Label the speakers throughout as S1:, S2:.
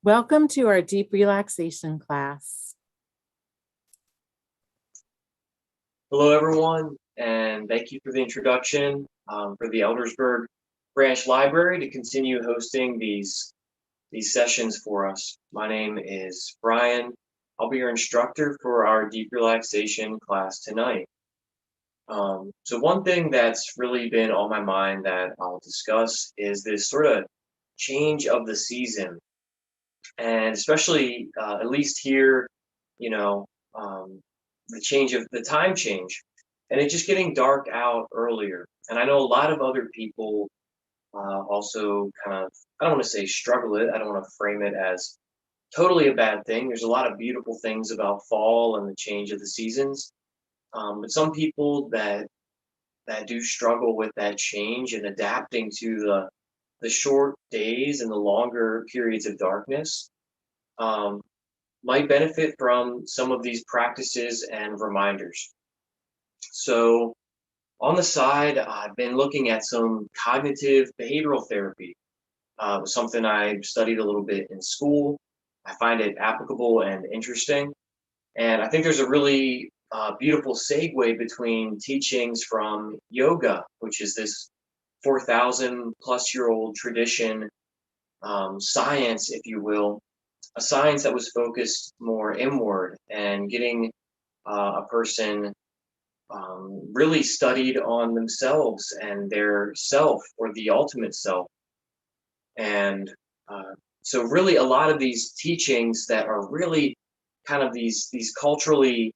S1: Welcome to our deep relaxation class.
S2: Hello, everyone, and thank you for the introduction for the Eldersburg Branch Library to continue hosting these sessions for us. My name is Brian. I'll be your instructor for our deep relaxation class tonight. So one thing that's really been on my mind that I'll discuss is this sort of change of the season, and especially at least here, you know, the time change, and it just getting dark out earlier. And I know a lot of other people also kind of, I don't want to say struggle it. I don't want to frame it as totally a bad thing. There's a lot of beautiful things about fall and the change of the seasons. But some people that do struggle with that change and adapting to the short days and the longer periods of darkness um, might benefit from some of these practices and reminders. So on the side, I've been looking at some cognitive behavioral therapy. It was something I studied a little bit in school. I find it applicable and interesting. And I think there's a really beautiful segue between teachings from yoga, which is this 4,000 plus year old tradition, science, if you will, a science that was focused more inward and getting a person really studied on themselves and their self or the ultimate self. And so really a lot of these teachings that are really kind of these culturally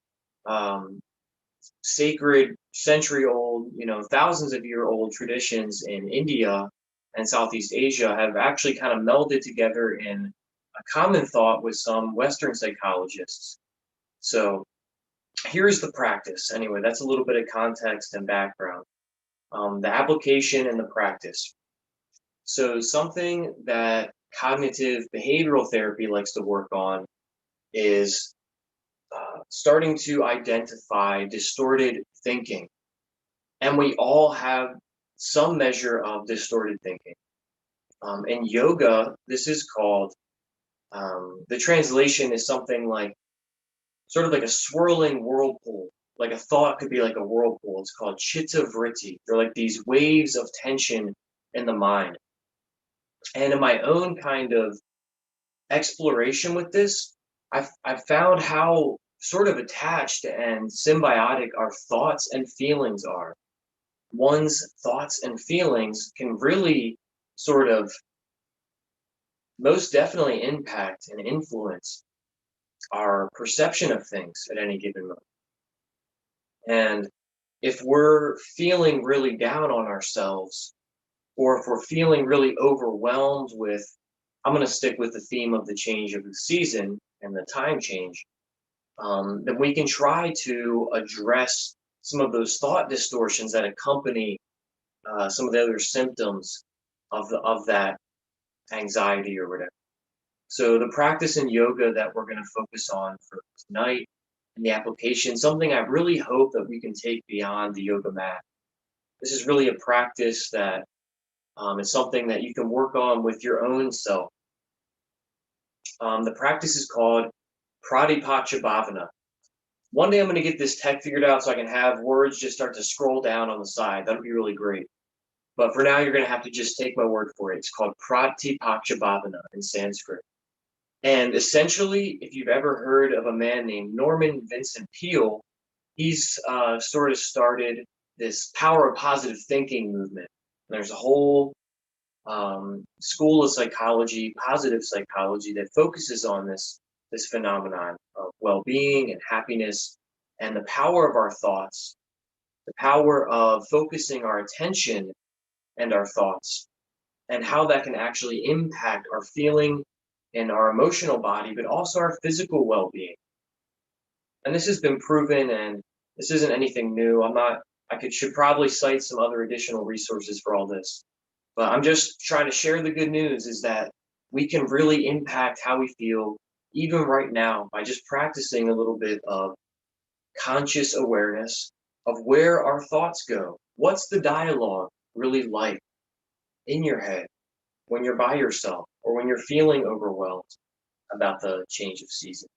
S2: sacred, century old, thousands of year old traditions in India and Southeast Asia have actually kind of melded together in a common thought with some Western psychologists. So here's the practice. Anyway, that's a little bit of context and background. The application and the practice. So something that cognitive behavioral therapy likes to work on is starting to identify distorted thinking. And we all have some measure of distorted thinking. In yoga, this is called, the translation is something like, sort of like a swirling whirlpool. Like a thought could be like a whirlpool. It's called chitta vritti. They're like these waves of tension in the mind. And in my own kind of exploration with this, I've found how sort of attached and symbiotic our thoughts and feelings are. One's thoughts and feelings can really sort of most definitely impact and influence our perception of things at any given moment. And if we're feeling really down on ourselves, or if we're feeling really overwhelmed with, I'm going to stick with the theme of the change of the season and the time change, then we can try to address some of those thought distortions that accompany some of the other symptoms of that anxiety or whatever. So the practice in yoga that we're going to focus on for tonight and the application, something I really hope that we can take beyond the yoga mat. This is really a practice that is something that you can work on with your own self. The practice is called Pradipaksha Bhavana. One day I'm going to get this tech figured out so I can have words just start to scroll down on the side. That'll be really great. But for now, you're going to have to just take my word for it. It's called Pradipaksha Bhavana in Sanskrit. And essentially, if you've ever heard of a man named Norman Vincent Peale, he's sort of started this power of positive thinking movement. There's a whole school of psychology, positive psychology, that focuses on this phenomenon of well-being and happiness and the power of our thoughts, the power of focusing our attention and our thoughts, and how that can actually impact our feeling and our emotional body, but also our physical well-being. And this has been proven, and this isn't anything new. Should probably cite some other additional resources for all this. But I'm just trying to share the good news is that we can really impact how we feel even right now by just practicing a little bit of conscious awareness of where our thoughts go. What's the dialogue really like in your head when you're by yourself or when you're feeling overwhelmed? about the change of season.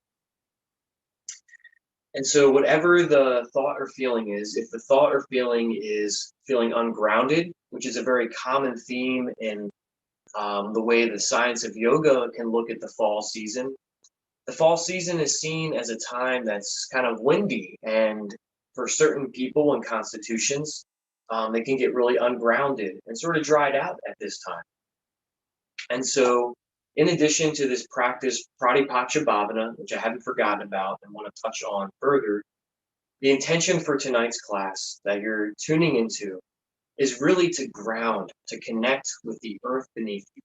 S2: And so whatever the thought or feeling is, if the thought or feeling is feeling ungrounded, which is a very common theme in the way the science of yoga can look at the fall season. The fall season is seen as a time that's kind of windy, and for certain people and constitutions, they can get really ungrounded and sort of dried out at this time. And so, in addition to this practice, Pradipaksha Bhavana, which I haven't forgotten about and want to touch on further, the intention for tonight's class that you're tuning into is really to ground, to connect with the earth beneath you,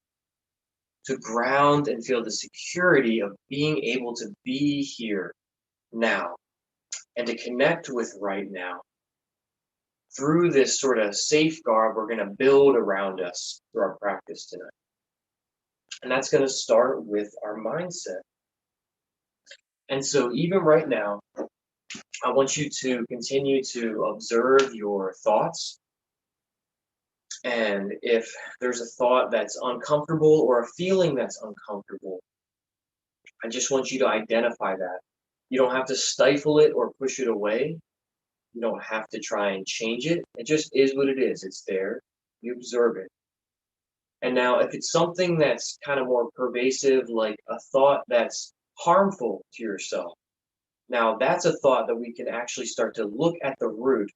S2: to ground and feel the security of being able to be here now and to connect with right now through this sort of safeguard we're going to build around us through our practice tonight. And that's going to start with our mindset. And so even right now, I want you to continue to observe your thoughts. And if there's a thought that's uncomfortable or a feeling that's uncomfortable, I just want you to identify that. You don't have to stifle it or push it away. You don't have to try and change it. It just is what it is. It's there. You observe it. And now if it's something that's kind of more pervasive, like a thought that's harmful to yourself, now that's a thought that we can actually start to look at the root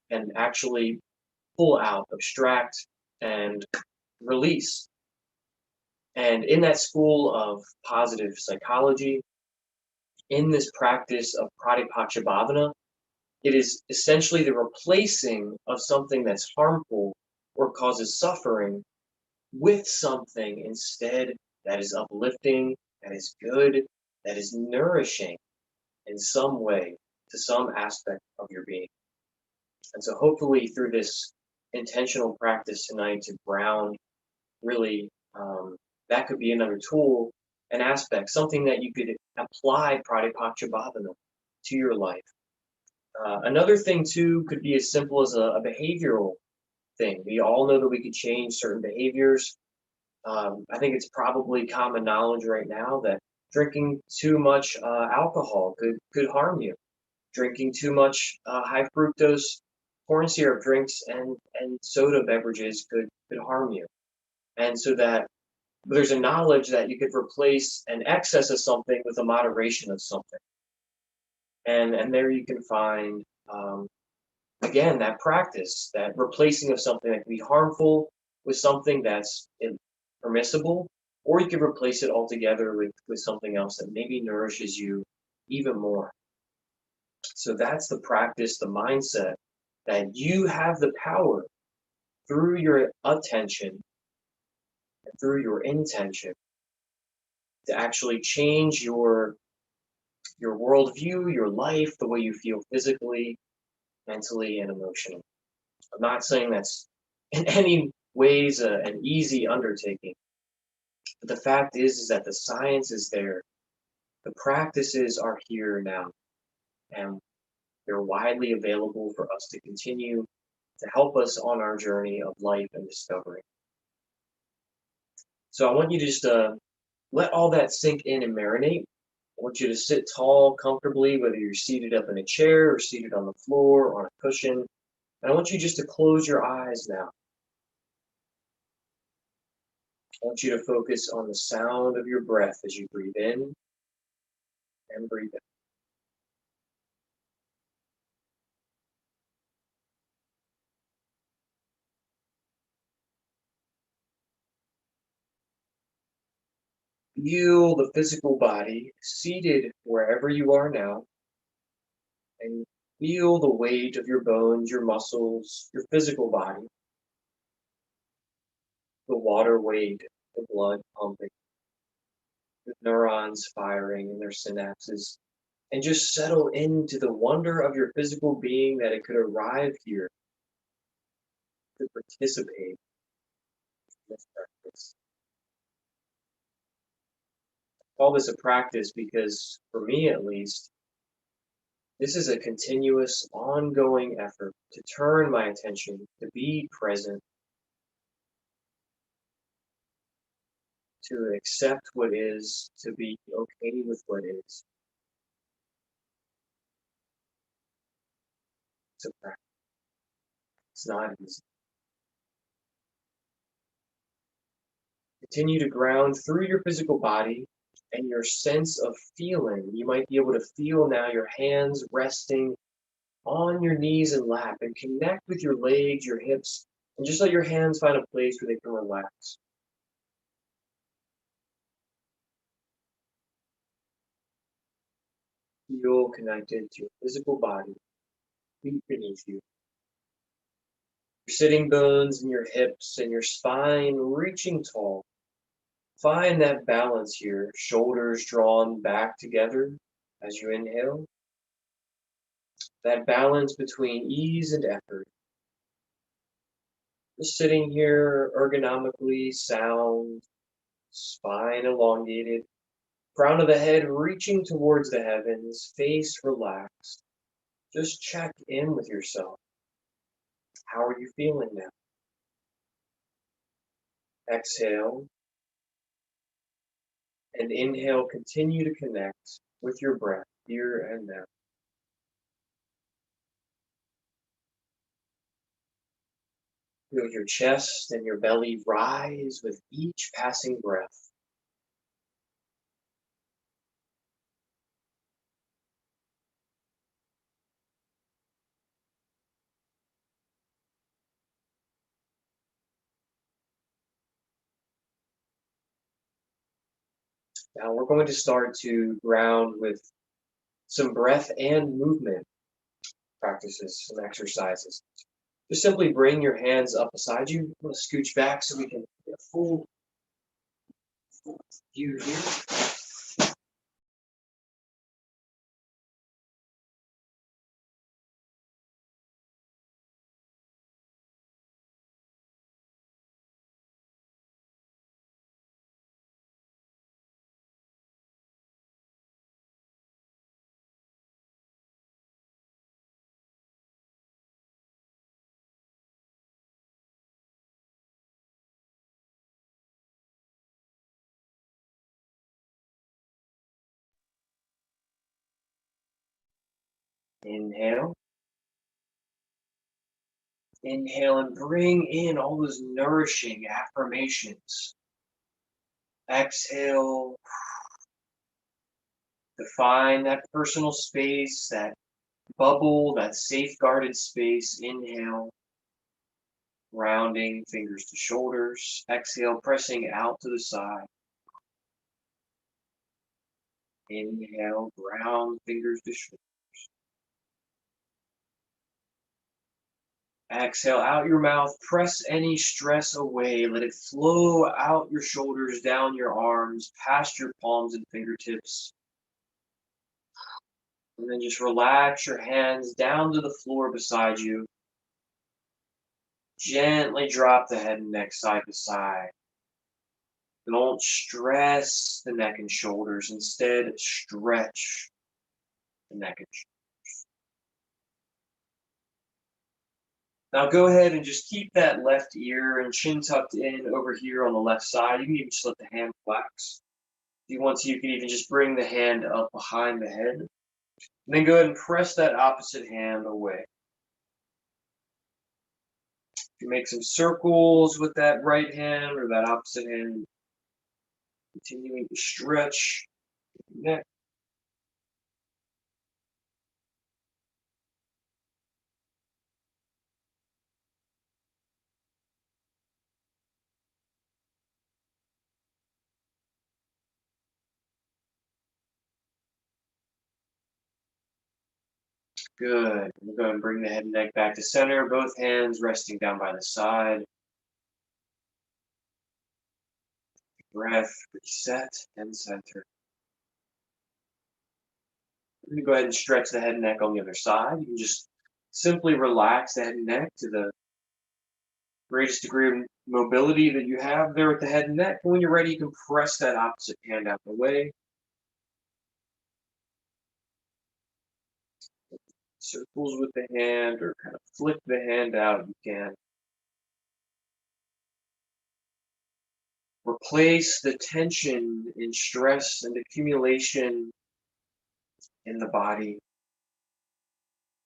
S2: and actually pull out, abstract, and release. And in that school of positive psychology, in this practice of Pradipaksha Bhavana, it is essentially the replacing of something that's harmful or causes suffering with something instead that is uplifting, that is good, that is nourishing in some way to some aspect of your being. And so hopefully through this intentional practice tonight to ground, really, that could be another tool, an aspect, something that you could apply Pradipaksha Bhavana to your life. Another thing too could be as simple as a behavioral thing. We all know that we could change certain behaviors. I think it's probably common knowledge right now that drinking too much alcohol could harm you. Drinking too much high fructose corn syrup drinks and soda beverages could harm you. And so that there's a knowledge that you could replace an excess of something with a moderation of something. And there you can find, again, that practice, that replacing of something that can be harmful with something that's permissible, or you could replace it altogether with something else that maybe nourishes you even more. So that's the practice, the mindset, that you have the power through your attention and through your intention to actually change your worldview, your life, the way you feel physically, mentally, and emotionally. I'm not saying that's in any ways an easy undertaking, but the fact is that the science is there. The practices are here now, and they're widely available for us to continue to help us on our journey of life and discovery. So I want you to just let all that sink in and marinate. I want you to sit tall, comfortably, whether you're seated up in a chair or seated on the floor or on a cushion. And I want you just to close your eyes now. I want you to focus on the sound of your breath as you breathe in and breathe out. Feel the physical body seated wherever you are now, and feel the weight of your bones, your muscles, your physical body, the water weight, the blood pumping, the neurons firing in their synapses, and just settle into the wonder of your physical being that it could arrive here to participate in this practice. I call this a practice because, for me at least, this is a continuous, ongoing effort to turn my attention, to be present, to accept what is, to be okay with what is, to practice. It's not easy. Continue to ground through your physical body and your sense of feeling. You might be able to feel now your hands resting on your knees and lap, and connect with your legs, your hips, and just let your hands find a place where they can relax. Feel connected to your physical body, feet beneath you. Your sitting bones and your hips and your spine reaching tall. Find that balance here, shoulders drawn back together as you inhale. That balance between ease and effort. Just sitting here ergonomically, sound, spine elongated, crown of the head reaching towards the heavens, face relaxed. Just check in with yourself. How are you feeling now? Exhale and inhale. Continue to connect with your breath here and now. Feel your chest and your belly rise with each passing breath. Now we're going to start to ground with some breath and movement practices, some exercises. Just simply bring your hands up beside you. I'm going to scooch back so we can get a full view here. Inhale. Inhale and bring in all those nourishing affirmations. Exhale. Define that personal space, that bubble, that safeguarded space. Inhale. Rounding fingers to shoulders. Exhale, pressing out to the side. Inhale, ground fingers to shoulders. Exhale out your mouth, press any stress away. Let it flow out your shoulders, down your arms, past your palms and fingertips. And then just relax your hands down to the floor beside you. Gently drop the head and neck side to side. Don't stress the neck and shoulders. Instead, stretch the neck and shoulders. Now go ahead and just keep that left ear and chin tucked in over here on the left side. You can even just let the hand relax. If you want to, you can even just bring the hand up behind the head. And then go ahead and press that opposite hand away. You make some circles with that right hand or that opposite hand. Continuing to stretch the neck. Good. We'll go ahead and bring the head and neck back to center. Both hands resting down by the side. Breath, reset, and center. We're going to go ahead and stretch the head and neck on the other side. You can just simply relax the head and neck to the greatest degree of mobility that you have there at the head and neck. When you're ready, you can press that opposite hand out of the way. Circles with the hand or kind of flick the hand out if you can. replace the tension and stress and accumulation in the body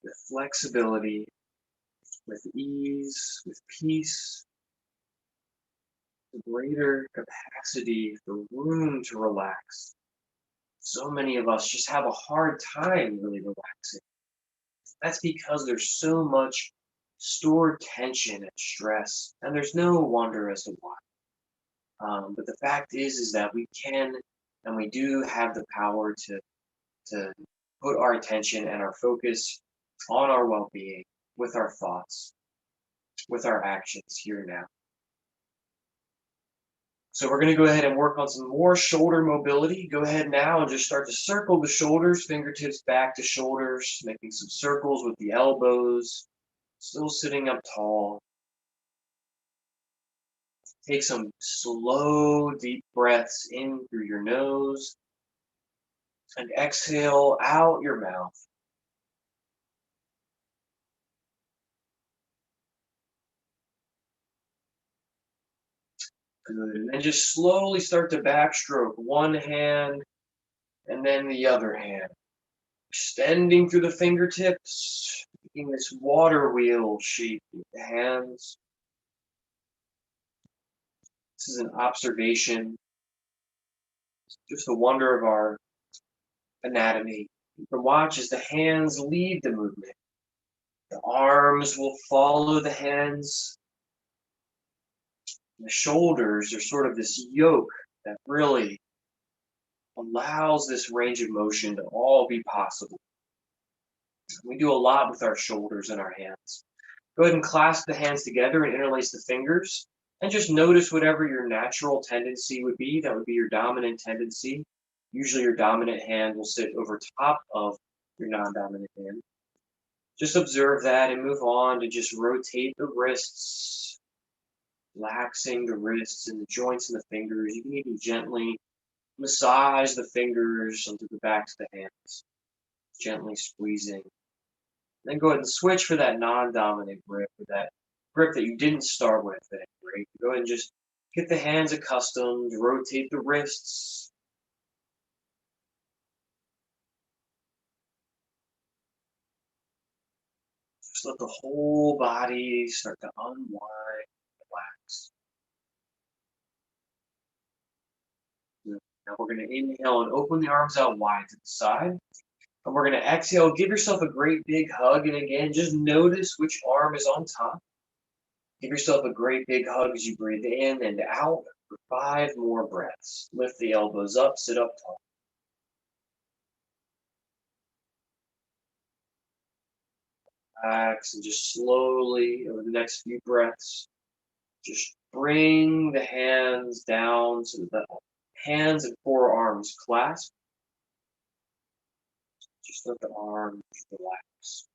S2: with flexibility, with ease, with peace, greater capacity for room to relax. So many of us just have a hard time really relaxing. That's because there's so much stored tension and stress, and there's no wonder as to why. But the fact is that we can and we do have the power to put our attention and our focus on our well-being with our thoughts, with our actions here and now. So we're going to go ahead and work on some more shoulder mobility. Go ahead now and just start to circle the shoulders, fingertips back to shoulders, making some circles with the elbows, still sitting up tall. Take some slow, deep breaths in through your nose and exhale out your mouth. Good. And then just slowly start to backstroke one hand and then the other hand. Extending through the fingertips, making this water wheel shape with the hands. This is an observation, just the wonder of our anatomy. You can watch as the hands lead the movement. The arms will follow the hands. The shoulders are sort of this yoke that really allows this range of motion to all be possible. We do a lot with our shoulders and our hands. Go ahead and clasp the hands together and interlace the fingers. And just notice whatever your natural tendency would be. That would be your dominant tendency. Usually your dominant hand will sit over top of your non-dominant hand. Just observe that and move on to just rotate the wrists, relaxing the wrists and the joints and the fingers. You can even gently massage the fingers onto the backs of the hands, gently squeezing. Then go ahead and switch for that non-dominant grip, or that grip that you didn't start with. Great. Go ahead and just get the hands accustomed, rotate the wrists. Just let the whole body start to unwind, relax. Now we're going to inhale and open the arms out wide to the side. And we're going to exhale, give yourself a great big hug. And again, just notice which arm is on top. Give yourself a great big hug as you breathe in and out for 5 more breaths. Lift the elbows up, sit up tall. Relax and just slowly over the next few breaths, just bring the hands down so that the hands and forearms clasp. Just let the arms relax.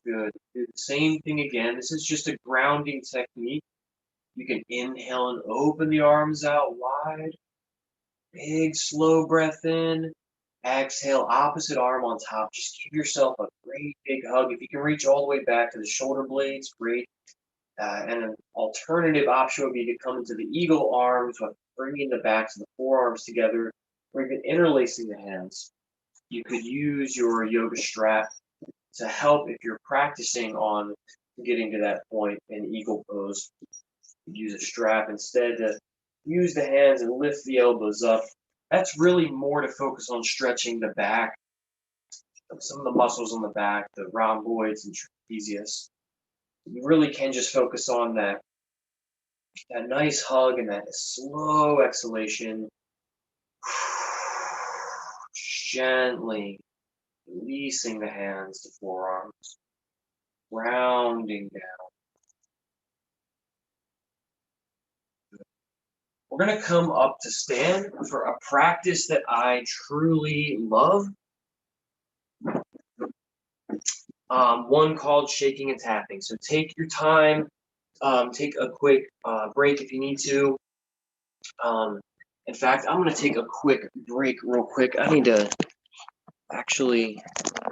S2: Good. Do the same thing again. This is just a grounding technique. You can inhale and open the arms out wide. Big, slow breath in. Exhale, opposite arm on top. Just give yourself a great big hug. If you can reach all the way back to the shoulder blades, great. And an alternative option would be to come into the eagle arms, bringing the backs of the forearms together, or even interlacing the hands. You could use your yoga strap to help if you're practicing on getting to that point in eagle pose. Use a strap instead to use the hands and lift the elbows up. That's really more to focus on stretching the back, some of the muscles on the back, the rhomboids and trapezius. You really can just focus on that nice hug and that slow exhalation. Gently releasing the hands to forearms, rounding down. We're going to come up to stand for a practice that I truly love. One called shaking and tapping. So take your time, take a quick break if you need to. In fact, I'm going to take a quick break real quick. I need to actually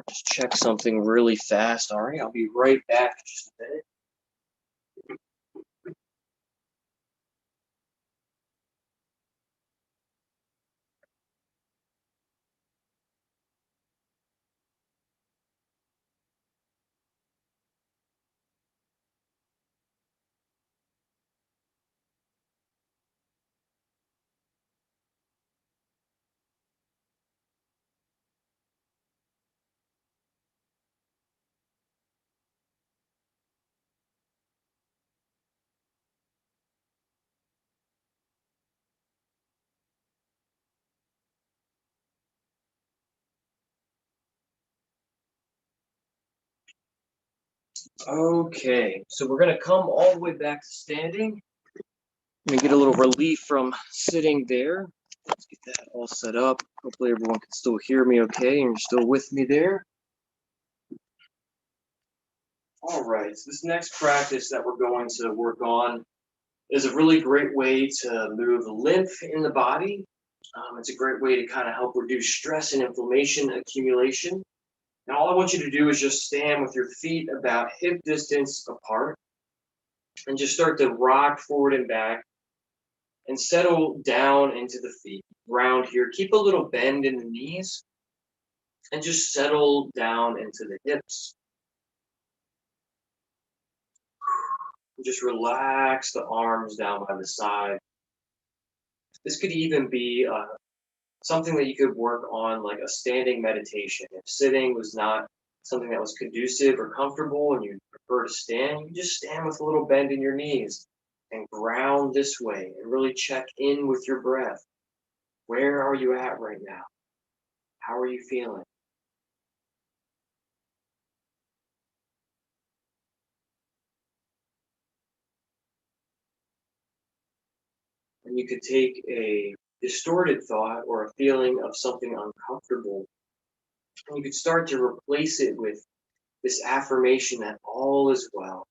S2: just check something really fast. All right, I'll be right back in just a minute. Okay, so we're going to come all the way back to standing. Let me get a little relief from sitting there. Let's get that all set up. Hopefully everyone can still hear me okay and you're still with me there. All right, so this next practice that we're going to work on is a really great way to move lymph in the body. It's a great way to kind of help reduce stress and inflammation accumulation. Now, all I want you to do is just stand with your feet about hip distance apart and just start to rock forward and back and settle down into the feet. Round here, keep a little bend in the knees and just settle down into the hips. Just relax the arms down by the side. This could even be something that you could work on, like a standing meditation. If sitting was not something that was conducive or comfortable and you prefer to stand, you just stand with a little bend in your knees and ground this way and really check in with your breath. Where are you at right now? How are you feeling? And you could take a distorted thought or a feeling of something uncomfortable, and you could start to replace it with this affirmation that all is well,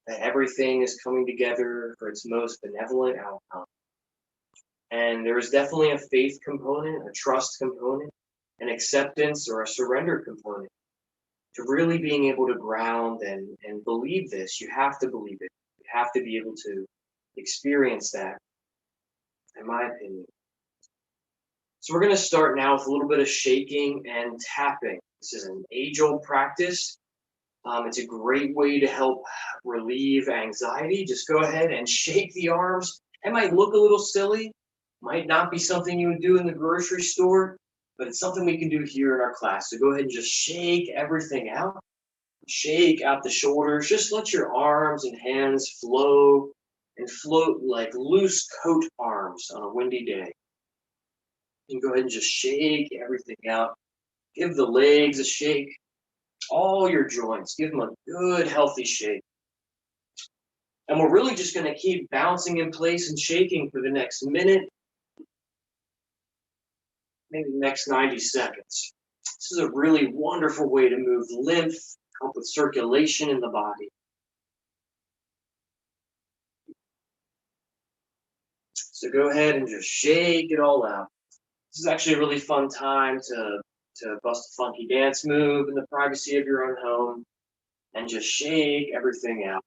S2: that everything is coming together for its most benevolent outcome. And there is definitely a faith component, a trust component, an acceptance or a surrender component to really being able to ground and believe this. You have to believe it. You have to be able to experience that, in my opinion. So we're going to start now with a little bit of shaking and tapping. This is an age-old practice. It's a great way to help relieve anxiety. Just go ahead and shake the arms. It might look a little silly, might not be something you would do in the grocery store, but it's something we can do here in our class. So go ahead and just shake everything out. Shake out the shoulders. Just let your arms and hands flow and float like loose coat arms on a windy day. You can go ahead and just shake everything out. Give the legs a shake. All your joints, give them a good, healthy shake. And we're really just going to keep bouncing in place and shaking for the next minute, maybe the next 90 seconds. This is a really wonderful way to move lymph, help with circulation in the body. So go ahead and just shake it all out. This is actually a really fun time to bust a funky dance move in the privacy of your own home and just shake everything out.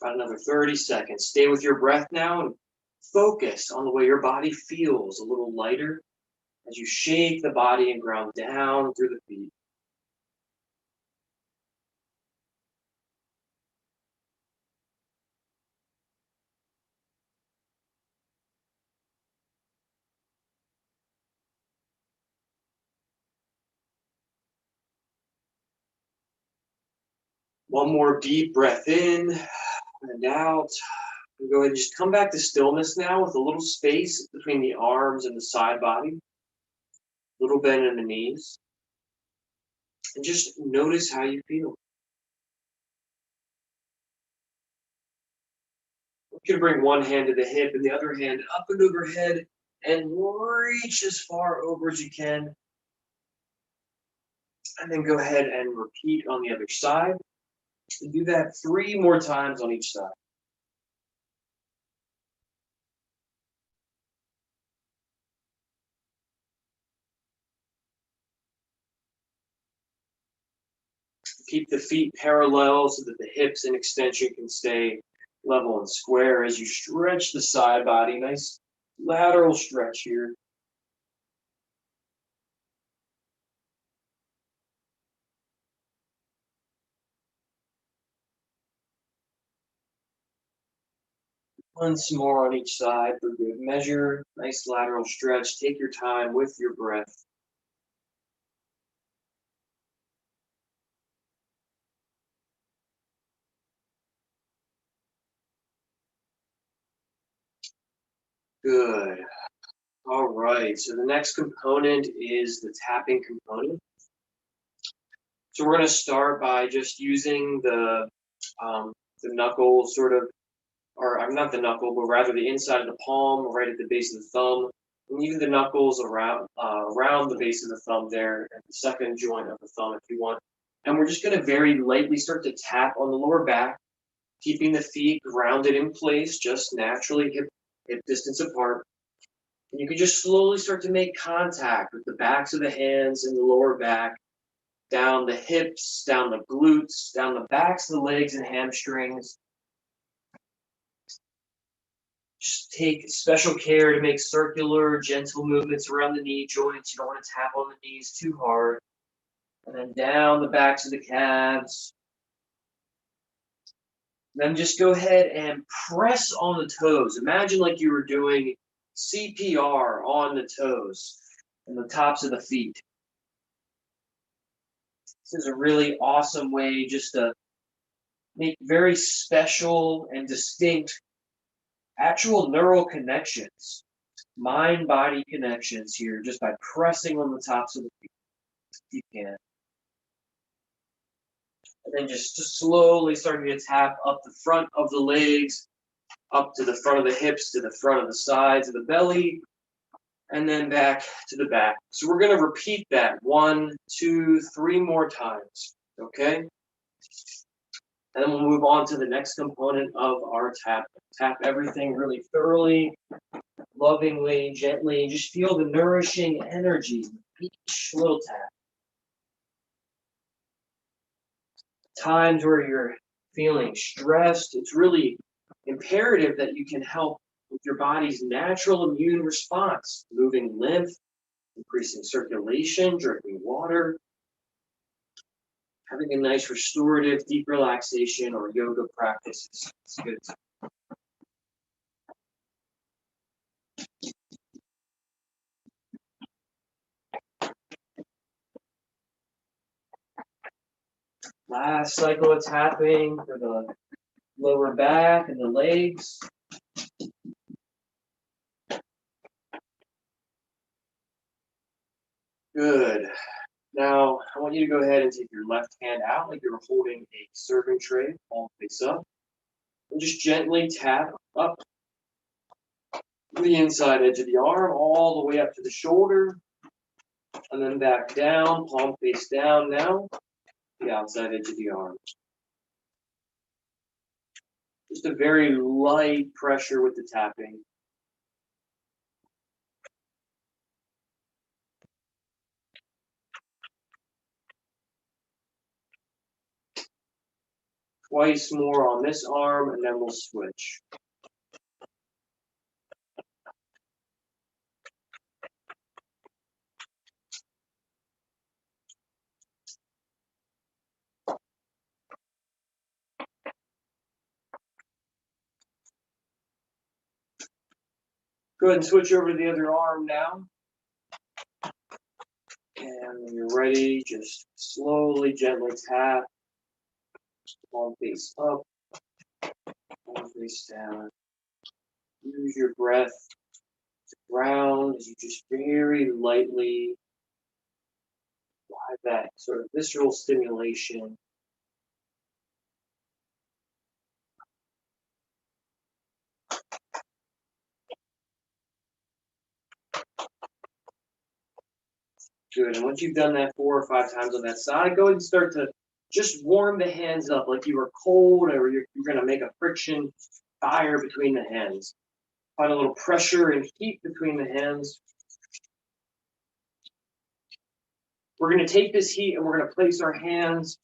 S2: About another 30 seconds. Stay with your breath now and focus on the way your body feels a little lighter as you shake the body and ground down through the feet. One more deep breath in and out. And go ahead and just come back to stillness now with a little space between the arms and the side body. Little bend in the knees. And just notice how you feel. I want you to bring one hand to the hip and the other hand up and overhead and reach as far over as you can. And then go ahead and repeat on the other side. And do that 3 more times on each side. Keep the feet parallel so that the hips and extension can stay level and square as you stretch the side body. Nice lateral stretch here. Once more on each side for good measure. Nice lateral stretch. Take your time with your breath. Good. All right. So the next component is the tapping component. So we're going to start by just using the knuckle sort of, or I'm not the knuckle, but rather the inside of the palm, right at the base of the thumb, and even the knuckles around the base of the thumb there, at the second joint of the thumb if you want. And we're just going to very lightly start to tap on the lower back, keeping the feet grounded in place, just naturally hip distance apart. And you can just slowly start to make contact with the backs of the hands and the lower back, down the hips, down the glutes, down the backs of the legs and hamstrings. Just take special care to make circular, gentle movements around the knee joints. You don't want to tap on the knees too hard. And then down the backs of the calves. Then just go ahead and press on the toes. Imagine like you were doing CPR on the toes and the tops of the feet. This is a really awesome way just to make very special and distinct actual neural connections, mind-body connections here, just by pressing on the tops of the feet if you can. And then just slowly starting to tap up the front of the legs, up to the front of the hips, to the front of the sides of the belly, and then back to the back. So we're going to repeat that 1, 2, 3 more times, okay? And then we'll move on to the next component of our tap. Tap everything really thoroughly, lovingly, gently. Just feel the nourishing energy of each little tap. Times where you're feeling stressed, it's really imperative that you can help with your body's natural immune response, moving lymph, increasing circulation, drinking water, having a nice restorative deep relaxation or yoga practice is good. Last cycle of tapping for the lower back and the legs. Good. Now, I want you to go ahead and take your left hand out like you're holding a serving tray, palm face up, and just gently tap up the inside edge of the arm, all the way up to the shoulder, and then back down, palm face down now, the outside edge of the arm. Just a very light pressure with the tapping. Twice more on this arm, and then we'll switch. Go ahead and switch over to the other arm now. And when you're ready, just slowly, gently tap. Palm face up, palm face down. Use your breath to ground as you just very lightly apply that sort of visceral stimulation. Good. And once you've done that 4 or 5 times on that side, go ahead and start to just warm the hands up like you were cold, or you're going to make a friction fire between the hands. Find a little pressure and heat between the hands. We're going to take this heat and we're going to place our hands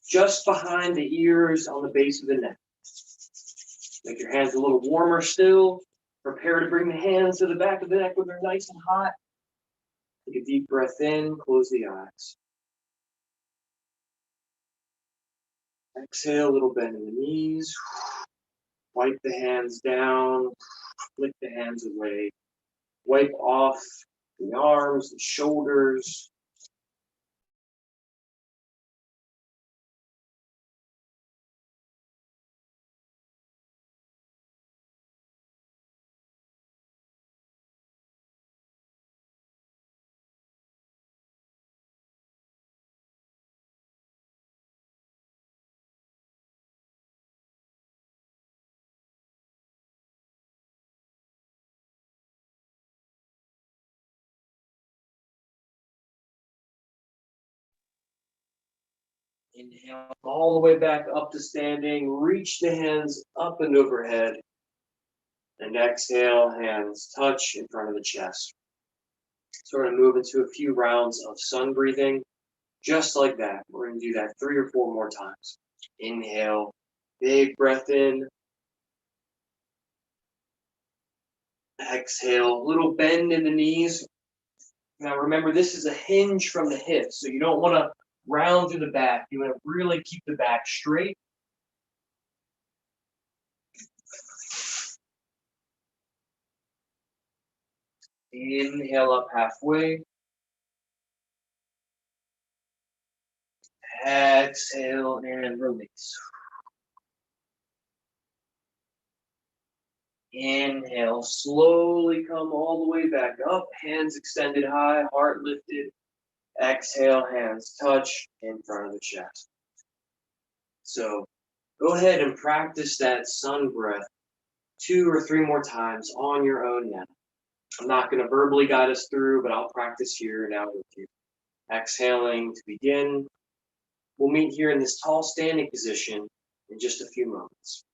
S2: just behind the ears on the base of the neck. Make your hands a little warmer still. Prepare to bring the hands to the back of the neck when they're nice and hot. Take a deep breath in, close the eyes. Exhale, a little bend in the knees. Wipe the hands down, flick the hands away. Wipe off the arms, the shoulders. Inhale all the way back up to standing. Reach the hands up and overhead. And exhale, hands touch in front of the chest. Sort of move into a few rounds of sun breathing. Just like that. We're going to do that 3 or 4 more times. Inhale, big breath in. Exhale, little bend in the knees. Now remember, this is a hinge from the hips, so you don't want to round through the back. You want to really keep the back straight. Inhale up halfway. Exhale and release. Inhale, slowly come all the way back up, hands extended high, heart lifted. Exhale, hands touch in front of the chest. So go ahead and practice that sun breath 2 or 3 more times on your own now. I'm not going to verbally guide us through, but I'll practice here now with you. Exhaling to begin. We'll meet here in this tall standing position in just a few moments.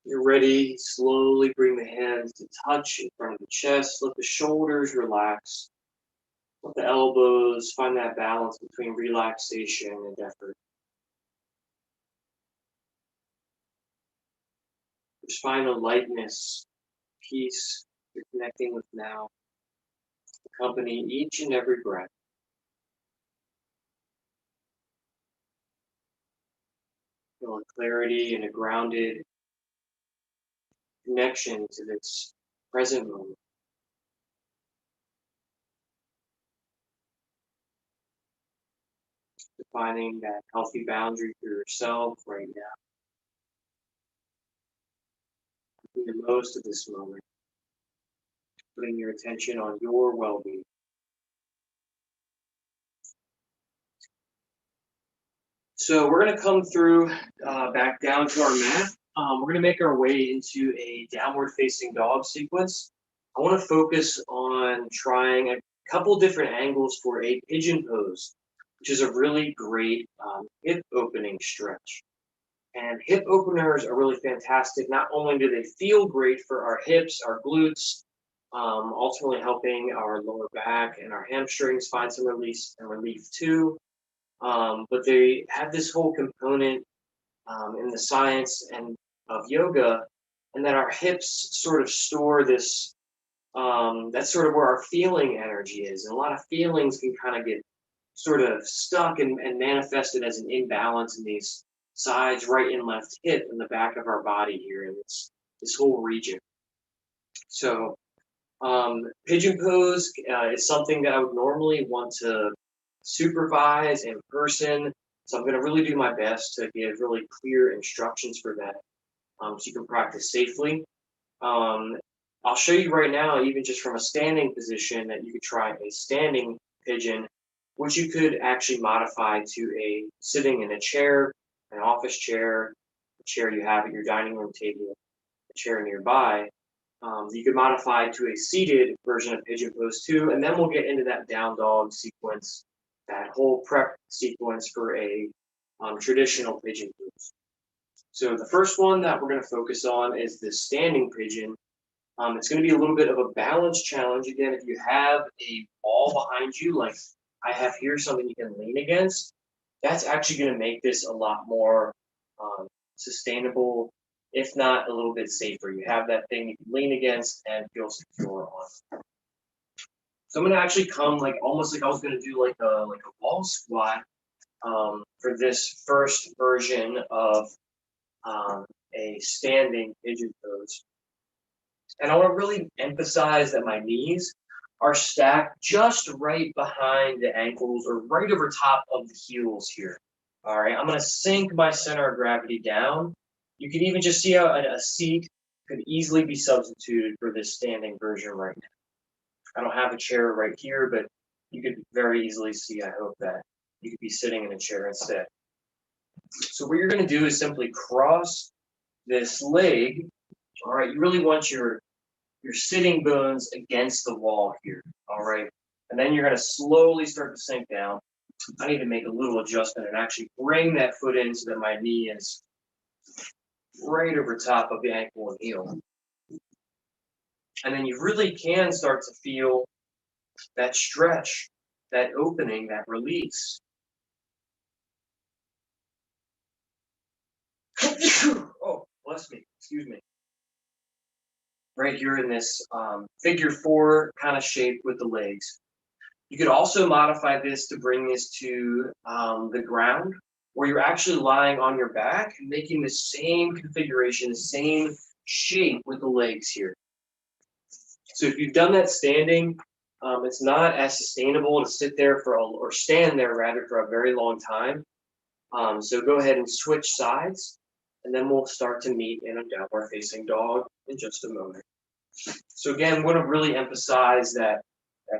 S2: You're ready, slowly bring the hands to touch in front of the chest. Let the shoulders relax. Let the elbows find that balance between relaxation and effort. Just find a lightness, peace you're connecting with now. Accompany each and every breath. Feel a clarity and a grounded connection to this present moment. Defining that healthy boundary for yourself right now. Making the most of this moment. Putting your attention on your well-being. So we're going to come through back down to our mat. We're going to make our way into a downward facing dog sequence. I want to focus on trying a couple different angles for a pigeon pose, which is a really great hip opening stretch. And hip openers are really fantastic. Not only do they feel great for our hips, our glutes, ultimately helping our lower back and our hamstrings find some release and relief too. But they have this whole component in the science and of yoga, and that our hips sort of store this. That's sort of where our feeling energy is, and a lot of feelings can kind of get sort of stuck and manifested as an imbalance in these sides, right and left hip, in the back of our body here in this whole region. So pigeon pose is something that I would normally want to supervise in person. So I'm going to really do my best to give really clear instructions for that, so you can practice safely. I'll show you right now, even just from a standing position, that you could try a standing pigeon, which you could actually modify to a sitting in a chair, an office chair, a chair you have at your dining room table, a chair nearby. You could modify to a seated version of Pigeon Pose too, and then we'll get into that down dog sequence, that whole prep sequence for a traditional Pigeon Pose. So the first one that we're going to focus on is the standing pigeon. It's going to be a little bit of a balance challenge. Again, if you have a wall behind you, like I have here, something you can lean against, that's actually going to make this a lot more sustainable, if not a little bit safer. You have that thing you can lean against and feel secure on. So I'm going to actually come like almost like I was going to do like a wall squat for this first version of a standing pigeon pose. And I want to really emphasize that my knees are stacked just right behind the ankles or right over top of the heels here. All right, I'm going to sink my center of gravity down. You can even just see how a seat could easily be substituted for this standing version right now. I don't have a chair right here, but you could very easily see, I hope, that you could be sitting in a chair instead. So what you're going to do is simply cross this leg. All right, you really want your sitting bones against the wall here, all right? And then you're going to slowly start to sink down. I need to make a little adjustment and actually bring that foot in so that my knee is right over top of the ankle and heel. And then you really can start to feel that stretch, that opening, that release. Oh, bless me, excuse me. Right here in this figure 4 kind of shape with the legs. You could also modify this to bring this to the ground, where you're actually lying on your back and making the same configuration, the same shape with the legs here. So if you've done that standing, it's not as sustainable to sit there or stand there rather for a very long time. So go ahead and switch sides, and then we'll start to meet in a downward facing dog in just a moment. So again, I'm going to really emphasize that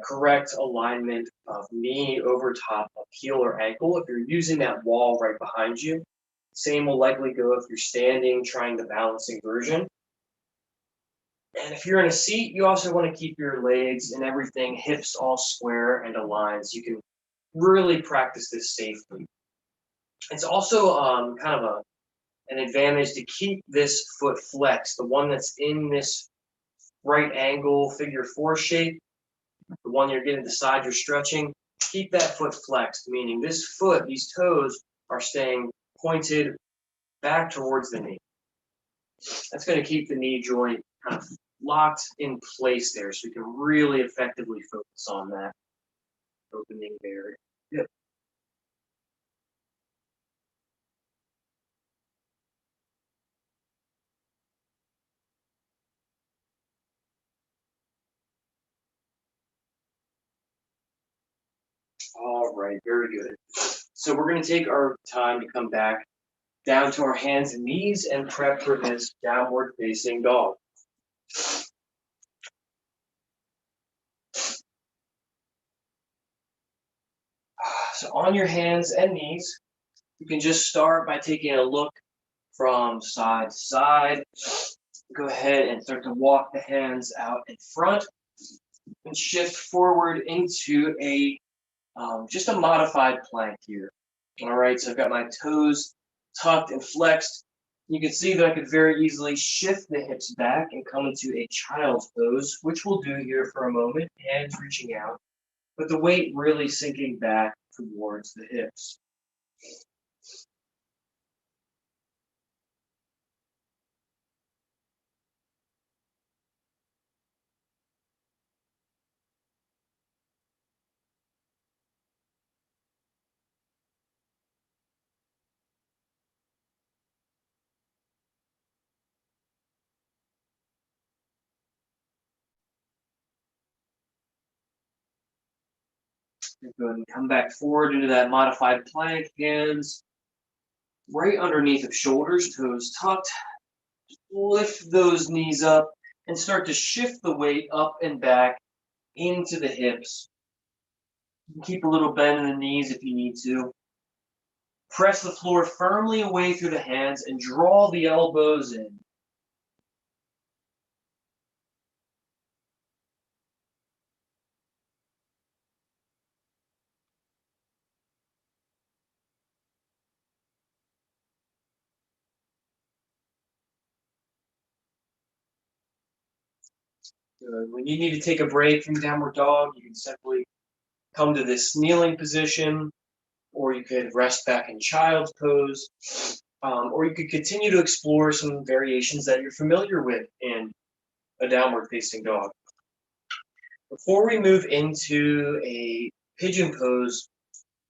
S2: correct alignment of knee over top of heel or ankle. If you're using that wall right behind you, same will likely go if you're standing, trying the balancing version. And if you're in a seat, you also want to keep your legs and everything, hips all square and aligned, so you can really practice this safely. It's also kind of an advantage to keep this foot flexed, the one that's in this right angle figure 4 shape, the one you're getting to decide you're stretching. Keep that foot flexed, meaning this foot, these toes are staying pointed back towards the knee. That's going to keep the knee joint kind of locked in place there, so you can really effectively focus on that opening there. Yep. All right, very good. So we're going to take our time to come back down to our hands and knees and prep for this downward facing dog. So on your hands and knees, you can just start by taking a look from side to side. Go ahead and start to walk the hands out in front and shift forward into a just a modified plank here. All right, so I've got my toes tucked and flexed. You can see that I could very easily shift the hips back and come into a child's pose, which we'll do here for a moment, hands reaching out, but the weight really sinking back towards the hips. Go ahead and come back forward into that modified plank, hands right underneath of shoulders, toes tucked. Lift those knees up and start to shift the weight up and back into the hips. Keep a little bend in the knees if you need to. Press the floor firmly away through the hands and draw the elbows in. Good. When you need to take a break from downward dog, you can simply come to this kneeling position, or you could rest back in child's pose, or you could continue to explore some variations that you're familiar with in a downward facing dog. Before we move into a pigeon pose,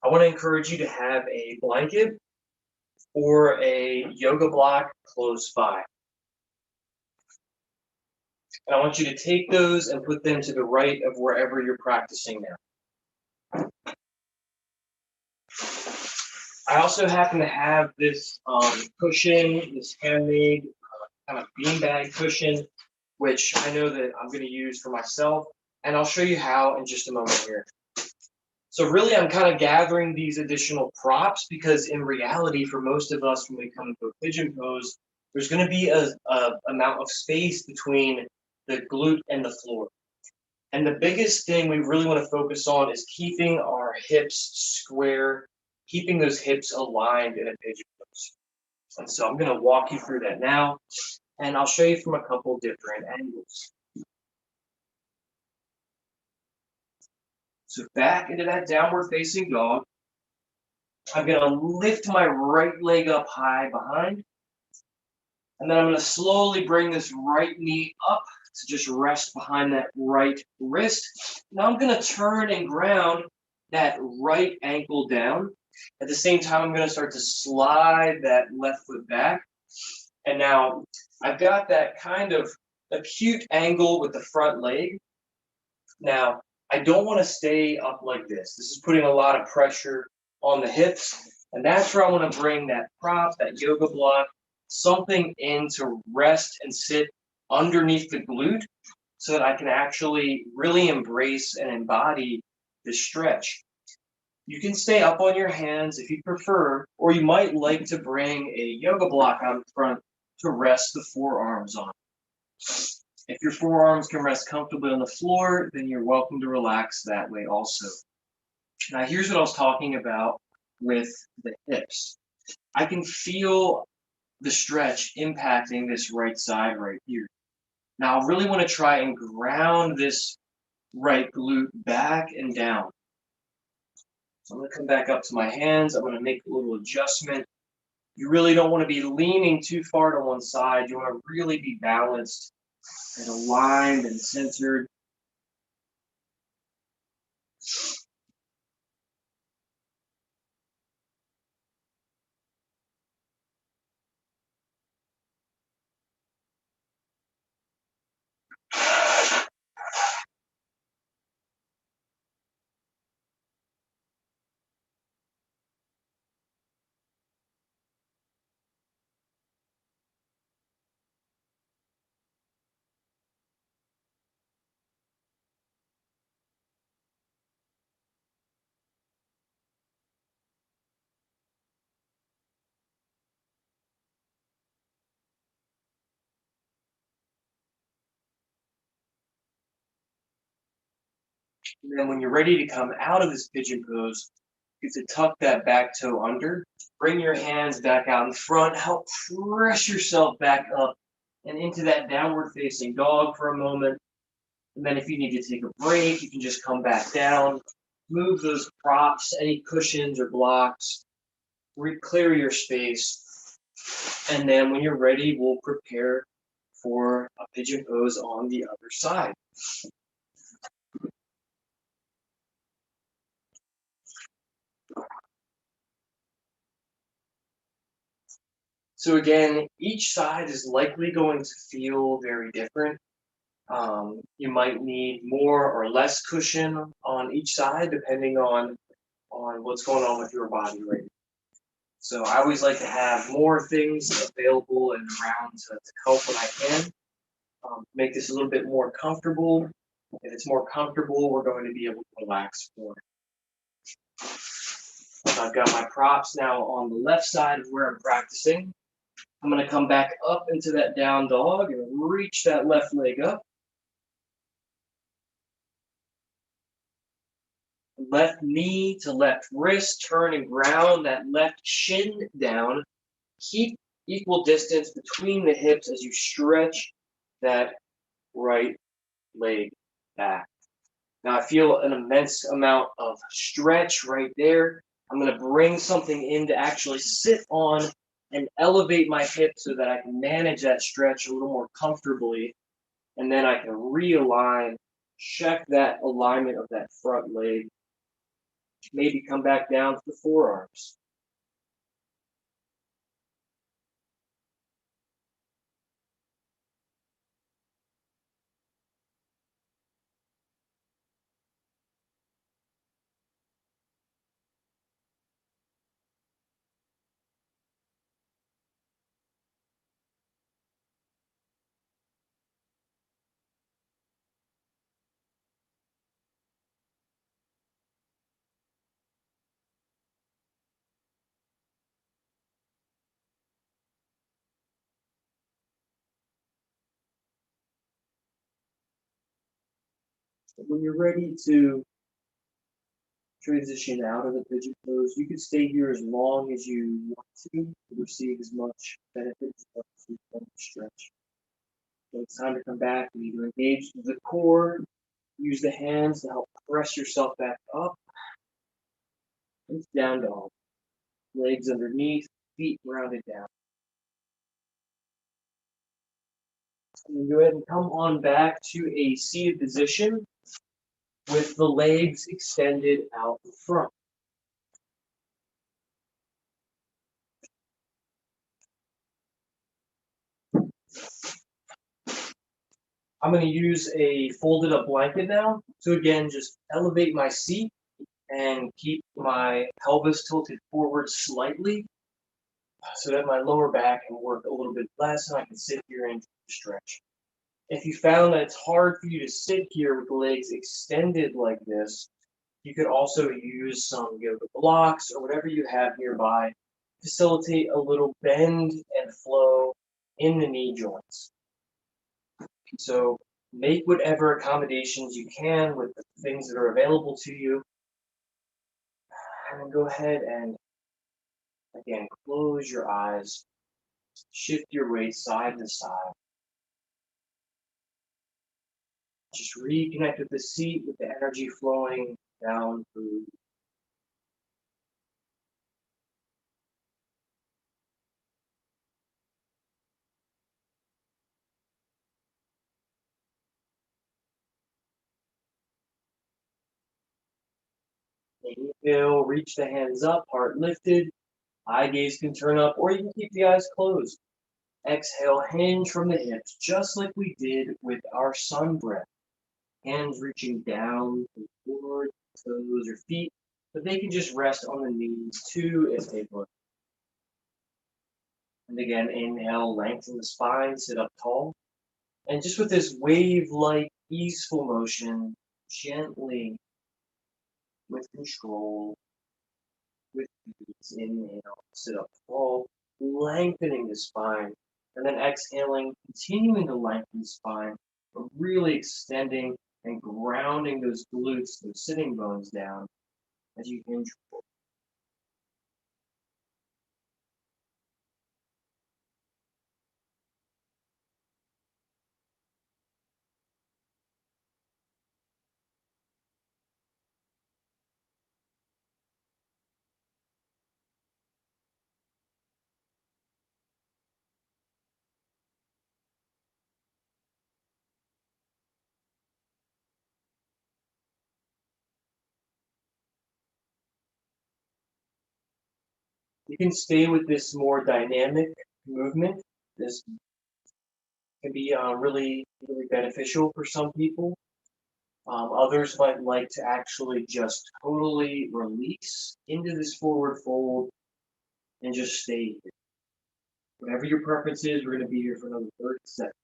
S2: I want to encourage you to have a blanket or a yoga block close by. And I want you to take those and put them to the right of wherever you're practicing now. I also happen to have this cushion, this handmade kind of beanbag cushion, which I know that I'm going to use for myself, and I'll show you how in just a moment here. So really, I'm kind of gathering these additional props because in reality, for most of us, when we come to a pigeon pose, there's going to be a amount of space between the glute and the floor. And the biggest thing we really want to focus on is keeping our hips square, keeping those hips aligned in a pigeon pose. And so I'm going to walk you through that now, and I'll show you from a couple different angles. So back into that downward facing dog. I'm going to lift my right leg up high behind. And then I'm going to slowly bring this right knee up to just rest behind that right wrist. Now I'm going to turn and ground that right ankle down. At the same time, I'm going to start to slide that left foot back. And now I've got that kind of acute angle with the front leg. Now, I don't want to stay up like this. This is putting a lot of pressure on the hips. And that's where I want to bring that prop, that yoga block, something in to rest and sit underneath the glute so that I can actually really embrace and embody the stretch. You can stay up on your hands if you prefer, or you might like to bring a yoga block out in front to rest the forearms on. If your forearms can rest comfortably on the floor, then you're welcome to relax that way also. Now, here's what I was talking about with the hips. I can feel the stretch impacting this right side right here. Now, I really want to try and ground this right glute back and down. So I'm going to come back up to my hands. I'm going to make a little adjustment. You really don't want to be leaning too far to one side. You want to really be balanced and aligned and centered. And then when you're ready to come out of this pigeon pose, you have to tuck that back toe under. Bring your hands back out in front. Help press yourself back up and into that downward facing dog for a moment. And then if you need to take a break, you can just come back down. Move those props, any cushions or blocks. Clear your space. And then when you're ready, we'll prepare for a pigeon pose on the other side. So again, each side is likely going to feel very different. You might need more or less cushion on on each side, depending on what's going on with your body right now. So I always like to have more things available and around to help when I can. Make this a little bit more comfortable. If it's more comfortable, we're going to be able to relax more. I've got my props now on the left side of where I'm practicing. I'm going to come back up into that down dog and reach that left leg up. Left knee to left wrist, turn and ground that left shin down. Keep equal distance between the hips as you stretch that right leg back. Now I feel an immense amount of stretch right there. I'm going to bring something in to actually sit on and elevate my hip so that I can manage that stretch a little more comfortably. And then I can realign, check that alignment of that front leg. Maybe come back down to the forearms. When you're ready to transition out of the pigeon pose, you can stay here as long as you want to receive as much benefit as you can stretch. So it's time to come back and either engage the core, use the hands to help press yourself back up. It's down dog. Legs underneath, feet rounded down. And go ahead and come on back to a seated position with the legs extended out the front. I'm going to use a folded up blanket now. So again, just elevate my seat and keep my pelvis tilted forward slightly so that my lower back can work a little bit less and I can sit here and stretch. If you found that it's hard for you to sit here with the legs extended like this, you could also use some yoga blocks or whatever you have nearby. Facilitate a little bend and flow in the knee joints. So make whatever accommodations you can with the things that are available to you. And then go ahead and, again, close your eyes. Shift your weight side to side. Just reconnect with the seat, with the energy flowing down through. Inhale, reach the hands up, heart lifted. Eye gaze can turn up, or you can keep the eyes closed. Exhale, hinge from the hips, just like we did with our sun breath. Hands reaching down toward toes or feet, but they can just rest on the knees too if they'd like. And again, inhale, lengthen the spine, sit up tall. And just with this wave-like, easeful motion, gently, with control, with ease, inhale, sit up tall, lengthening the spine. And then exhaling, continuing to lengthen the spine, but really extending and grounding those glutes, those sitting bones down as you hinge forward. You can stay with this more dynamic movement. This can be really, really beneficial for some people. Others might like to actually just totally release into this forward fold and just stay here. Whatever your preference is, we're going to be here for another 30 seconds.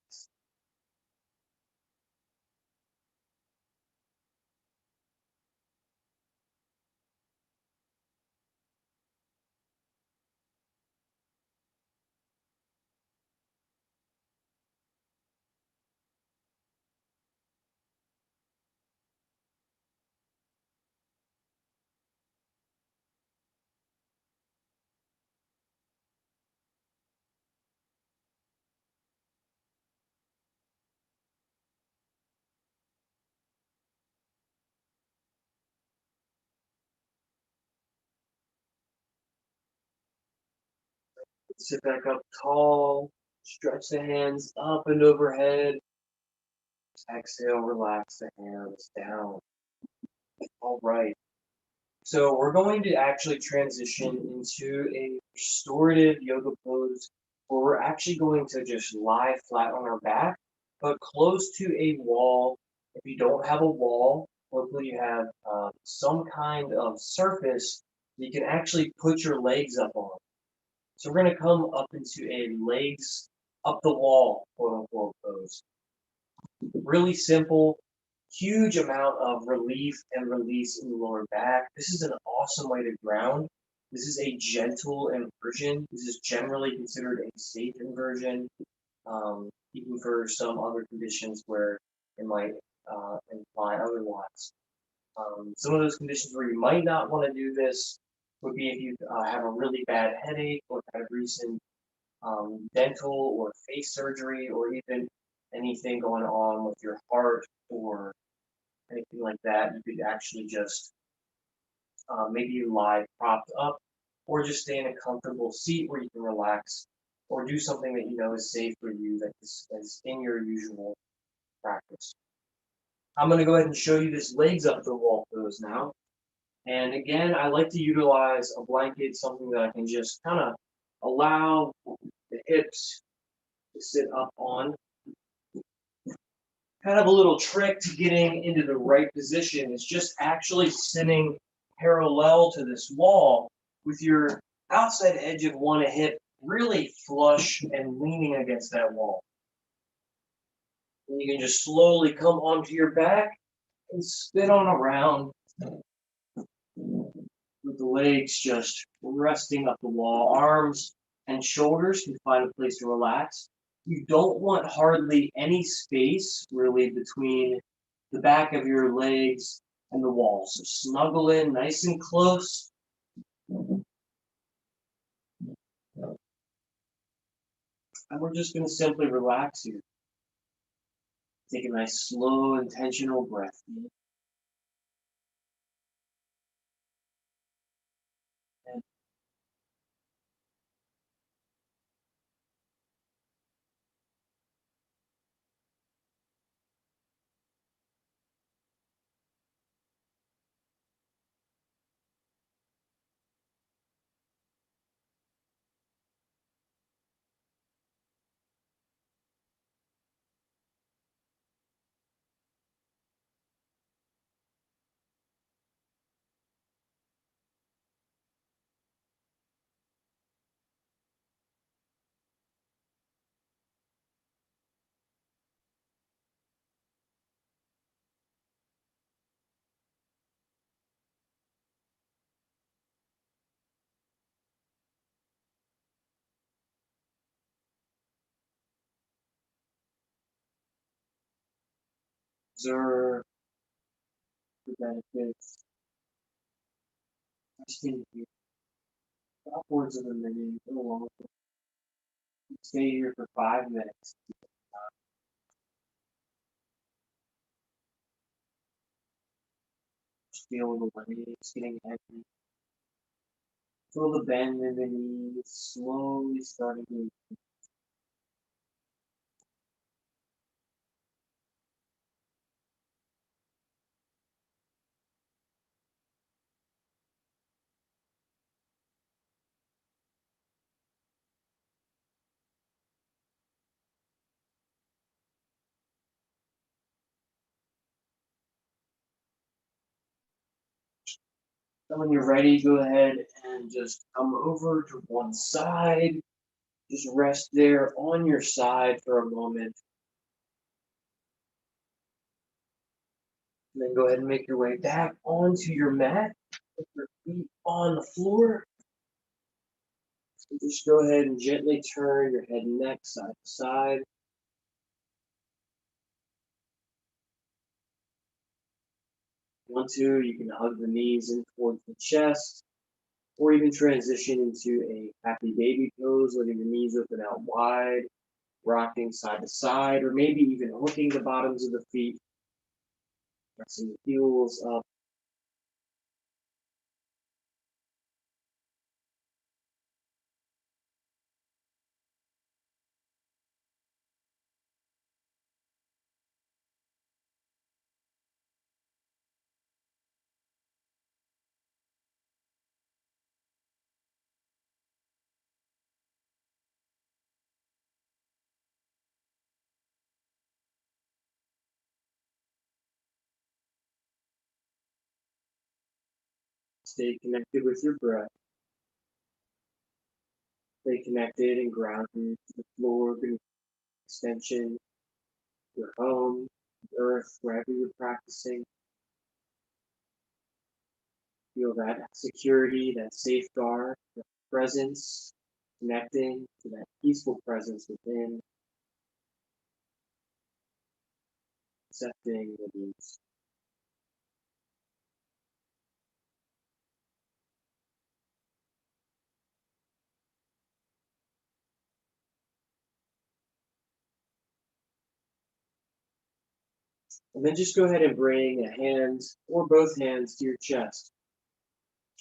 S2: Sit back up tall, stretch the hands up and overhead. Exhale, relax the hands down. All right. So we're going to actually transition into a restorative yoga pose where we're actually going to just lie flat on our back, but close to a wall. If you don't have a wall, hopefully you have some kind of surface you can actually put your legs up on. So we're going to come up into a legs up the wall, quote unquote, pose. Really simple, huge amount of relief and release in the lower back. This is an awesome way to ground. This is a gentle inversion. This is generally considered a safe inversion, even for some other conditions where it might imply otherwise. Some of those conditions where you might not want to do this would be if you have a really bad headache or had a recent dental or face surgery, or even anything going on with your heart or anything like that. You could actually just maybe you lie propped up, or just stay in a comfortable seat where you can relax, or do something that you know is safe for you, that is in your usual practice. I'm going to go ahead and show you this legs up the wall pose now. And again, I like to utilize a blanket, something that I can just kind of allow the hips to sit up on. Kind of a little trick to getting into the right position is just actually sitting parallel to this wall with your outside edge of one hip really flush and leaning against that wall. And you can just slowly come onto your back and spin on around with the legs just resting up the wall. Arms and shoulders can find a place to relax. You don't want hardly any space really between the back of your legs and the wall. So snuggle in nice and close. And we're just going to simply relax here. Take a nice, slow, intentional breath. And observe the benefits. Resting here upwards of a minute or longer. Stay here for 5 minutes. Feel the legs getting heavy. Feel the bend in the knees slowly starting to. And when you're ready, go ahead and just come over to one side. Just rest there on your side for a moment. And then go ahead and make your way back onto your mat. Put your feet on the floor. So just go ahead and gently turn your head and neck side to side. Want to, you can hug the knees in towards the chest, or even transition into a happy baby pose, letting the knees open out wide, rocking side to side, or maybe even hooking the bottoms of the feet, pressing the heels up. Stay connected with your breath. Stay connected and grounded to the floor, beneath extension, your home, the earth, wherever you're practicing. Feel that security, that safeguard, that presence, connecting to that peaceful presence within, accepting release. And then just go ahead and bring a hand or both hands to your chest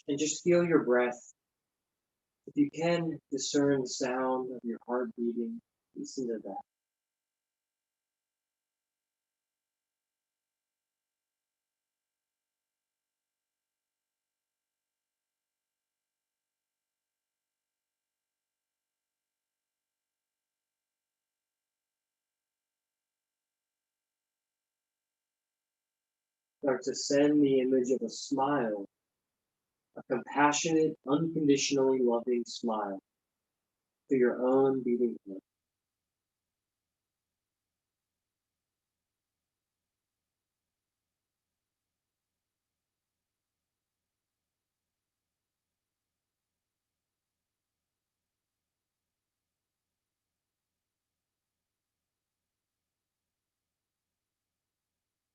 S2: and just feel your breath. If you can discern the sound of your heart beating, listen to that. Start to send the image of a smile, a compassionate, unconditionally loving smile to your own beating heart.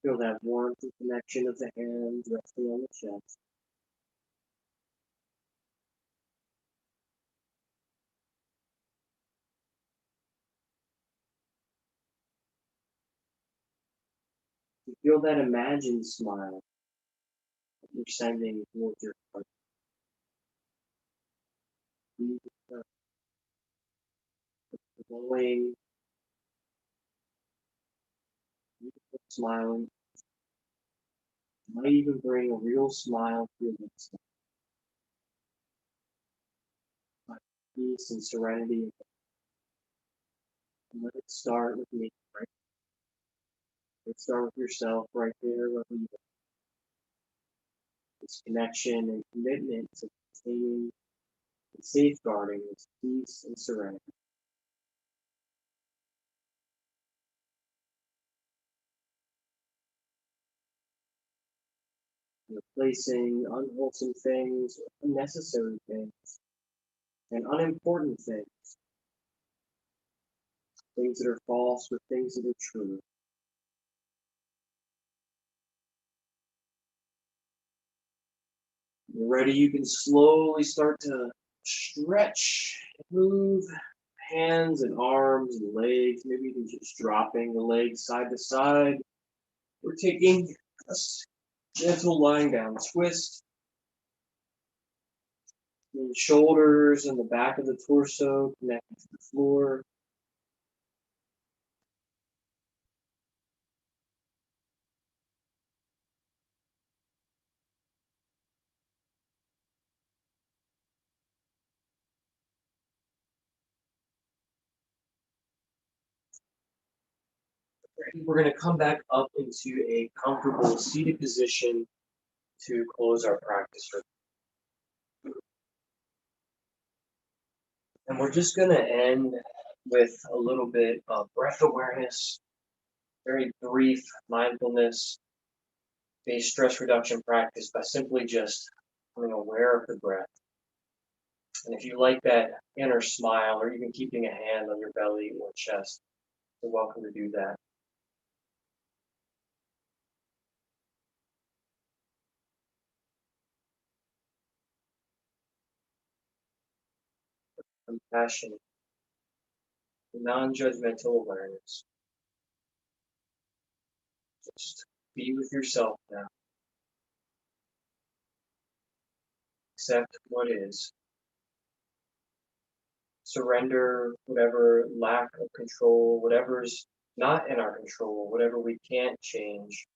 S2: Feel that warmth and connection of the hands resting on the chest. You feel that imagined smile that you're sending towards your heart. Glowing, smiling. You might even bring a real smile to your lips. Peace and serenity. And let it start with me, right? Let's start with yourself right there, wherever you are. This connection and commitment to maintaining and safeguarding this peace and serenity. Replacing unwholesome things, unnecessary things, and unimportant things, things that are false with things that are true. When you're ready, you can slowly start to stretch, move hands and arms and legs, maybe even just dropping the legs side to side. We're taking a gentle lying down twist. The shoulders and the back of the torso connected to the floor. We're going to come back up into a comfortable seated position to close our practice. And we're just going to end with a little bit of breath awareness, very brief mindfulness based stress reduction practice by simply just becoming aware of the breath. And if you like that inner smile or even keeping a hand on your belly or chest, you're welcome to do that. Compassion, non-judgmental awareness. Just be with yourself now. Accept what is. Surrender whatever lack of control, whatever's not in our control, whatever we can't change,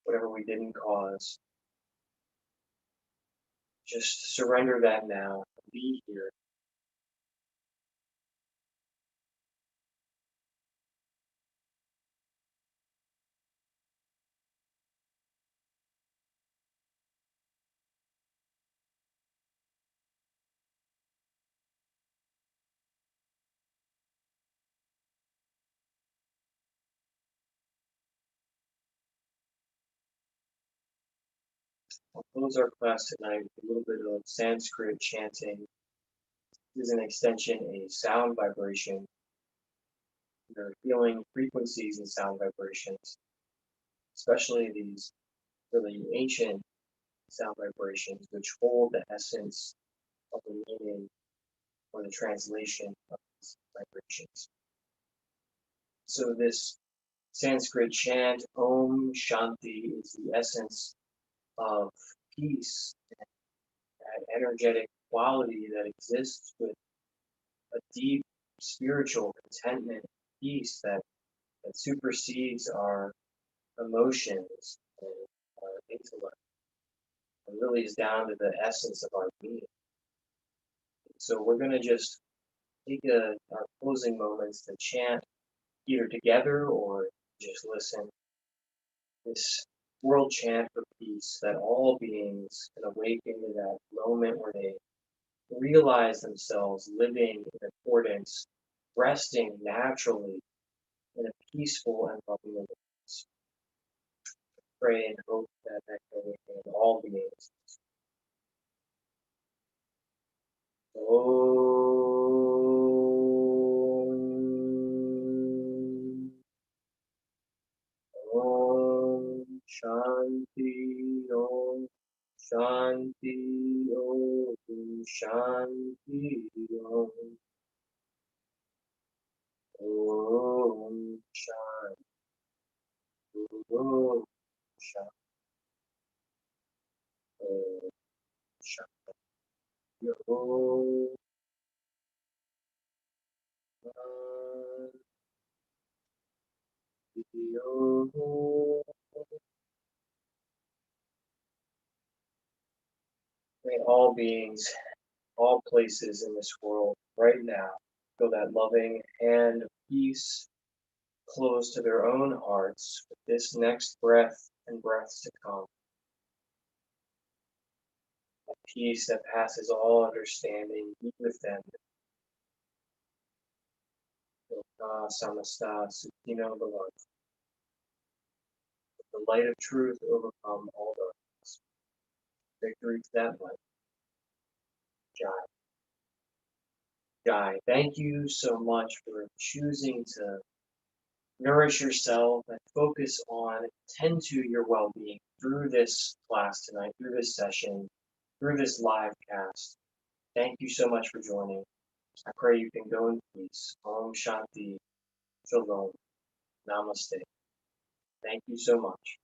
S2: whatever we didn't cause. Just surrender that now. Be here. I'll close our class tonight with a little bit of Sanskrit chanting. This is an extension, a sound vibration. We're feeling frequencies and sound vibrations, especially these really ancient sound vibrations, which hold the essence of the meaning or the translation of these vibrations. So this Sanskrit chant, Om Shanti, is the essence of peace, and that energetic quality that exists with a deep spiritual contentment, peace that supersedes our emotions and our intellect. It really is down to the essence of our being. So we're going to just take our closing moments to chant either together or just listen. This world chant for peace, that all beings can awaken to that moment where they realize themselves living in accordance, resting naturally in a peaceful and loving environment. Pray and hope that that can awaken in all beings. Om, Om Shanti, Om Shanti, Om Shanti, Om. Om Shanti, Om Shanti, Om Shanti, Om Shanti, Om. May all beings, all places in this world right now feel that loving hand of peace close to their own hearts with this next breath and breaths to come. A peace that passes all understanding, be with them. Samasta Sukhino Bhavantu. The light of truth overcome all darkness. Victory to that light. Jai. Jai. Thank you so much for choosing to nourish yourself and focus on, tend to your well-being through this class tonight, through this session, through this live cast. Thank you so much for joining. I pray you can go in peace. Om Shanti. Shalom. Namaste. Thank you so much.